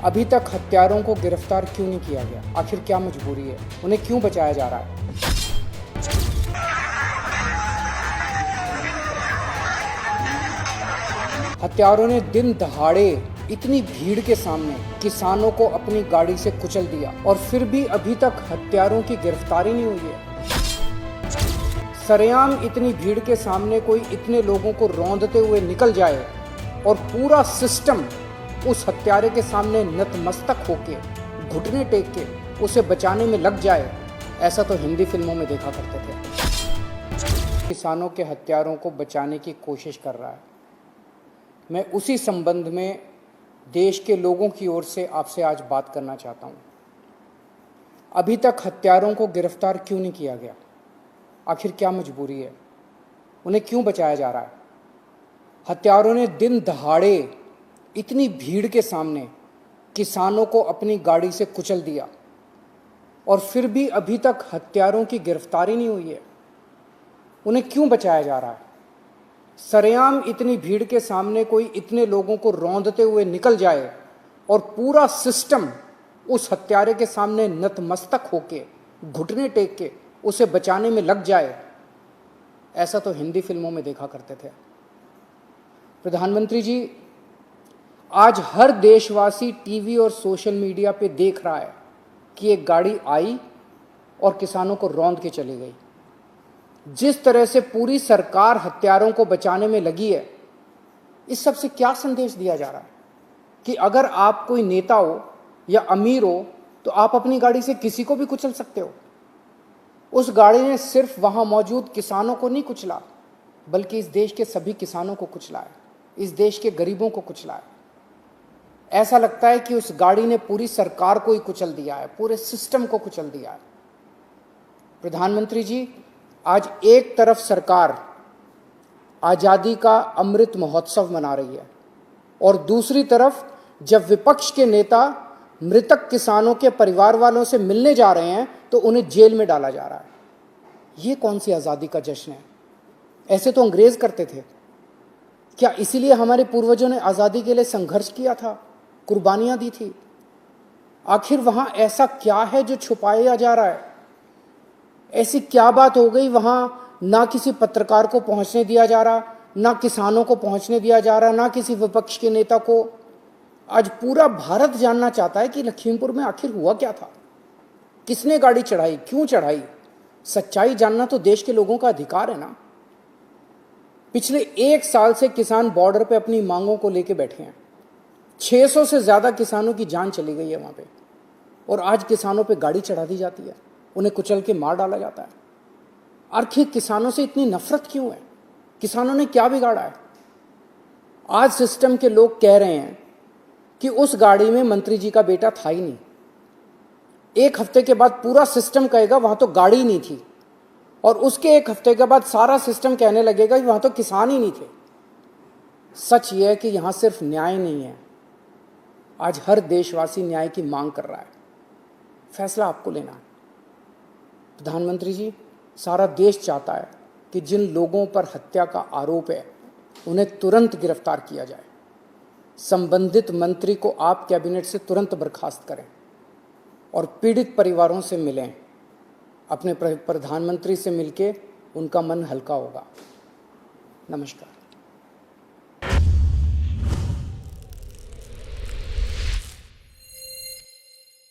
अभी तक हत्यारों को गिरफ्तार क्यों नहीं किया गया? आखिर क्या मजबूरी है? उन्हें क्यों बचाया जा रहा है? हत्यारों ने दिन दहाड़े इतनी भीड़ के सामने किसानों को अपनी गाड़ी से कुचल दिया और फिर भी अभी तक हत्यारों की गिरफ्तारी नहीं हुई है। सरेआम इतनी भीड़ के सामने कोई इतने लोगों को रौंदते हुए निकल जाए और पूरा सिस्टम उस हत्यारे के सामने नतमस्तक होके घुटने टेक के उसे बचाने में लग जाए, ऐसा तो हिंदी फिल्मों में देखा करते थे। किसानों के हत्यारों को बचाने की कोशिश कर रहा है। मैं उसी संबंध में देश के लोगों की ओर से आपसे आज बात करना चाहता हूं। अभी तक हत्यारों को गिरफ्तार क्यों नहीं किया गया? आखिर क्या मजबूरी है? उन्हें क्यों बचाया जा रहा है? हत्यारों ने दिन दहाड़े इतनी भीड़ के सामने किसानों को अपनी गाड़ी से कुचल दिया और फिर भी अभी तक हत्यारों की गिरफ्तारी नहीं हुई है। उन्हें क्यों बचाया जा रहा है? सरेआम इतनी भीड़ के सामने कोई इतने लोगों को रौंदते हुए निकल जाए और पूरा सिस्टम उस हत्यारे के सामने नतमस्तक होके घुटने टेक के उसे बचाने में लग जाए, ऐसा तो हिंदी फिल्मों में देखा करते थे। प्रधानमंत्री जी, आज हर देशवासी टीवी और सोशल मीडिया पे देख रहा है कि एक गाड़ी आई और किसानों को रौंद के चली गई। जिस तरह से पूरी सरकार हत्यारों को बचाने में लगी है, इस सब से क्या संदेश दिया जा रहा है कि अगर आप कोई नेता हो या अमीर हो तो आप अपनी गाड़ी से किसी को भी कुचल सकते हो। उस गाड़ी ने सिर्फ वहां मौजूद किसानों को नहीं कुचला, बल्कि इस देश के सभी किसानों को कुचला है, इस देश के गरीबों को कुचला है। ऐसा लगता है कि उस गाड़ी ने पूरी सरकार को ही कुचल दिया है, पूरे सिस्टम को कुचल दिया है। प्रधानमंत्री जी, आज एक तरफ सरकार आज़ादी का अमृत महोत्सव मना रही है और दूसरी तरफ जब विपक्ष के नेता मृतक किसानों के परिवार वालों से मिलने जा रहे हैं तो उन्हें जेल में डाला जा रहा है। ये कौन सी आज़ादी का जश्न है? ऐसे तो अंग्रेज करते थे। क्या इसीलिए हमारे पूर्वजों ने आज़ादी के लिए संघर्ष किया था, कुर्बानियां दी थी? आखिर वहां ऐसा क्या है जो छुपाया जा रहा है? ऐसी क्या बात हो गई वहां ना किसी पत्रकार को पहुंचने दिया जा रहा, ना किसानों को पहुंचने दिया जा रहा, ना किसी विपक्ष के नेता को? आज पूरा भारत जानना चाहता है कि लखीमपुर में आखिर हुआ क्या था, किसने गाड़ी चढ़ाई, क्यों चढ़ाई? सच्चाई जानना तो देश के लोगों का अधिकार है ना। पिछले एक साल से किसान बॉर्डर पे अपनी मांगों को लेके बैठे हैं। 600 से ज्यादा किसानों की जान चली गई है वहां पे, और आज किसानों पे गाड़ी चढ़ा दी जाती है, उन्हें कुचल के मार डाला जाता है। आखिर किसानों से इतनी नफरत क्यों है? किसानों ने क्या बिगाड़ा है? आज सिस्टम के लोग कह रहे हैं कि उस गाड़ी में मंत्री जी का बेटा था ही नहीं। एक हफ्ते के बाद पूरा सिस्टम कहेगा वहां तो गाड़ी नहीं थी, और उसके एक हफ्ते के बाद सारा सिस्टम कहने लगेगा कि वहां तो किसान ही नहीं थे। सच यह है कि यहां सिर्फ न्याय नहीं है, आज हर देशवासी न्याय की मांग कर रहा है। फैसला आपको लेना है। प्रधानमंत्री जी, सारा देश चाहता है कि जिन लोगों पर हत्या का आरोप है उन्हें तुरंत गिरफ्तार किया जाए। संबंधित मंत्री को आप कैबिनेट से तुरंत बर्खास्त करें और पीड़ित परिवारों से मिलें। अपने प्रधानमंत्री से मिलके उनका मन हल्का होगा। नमस्कार।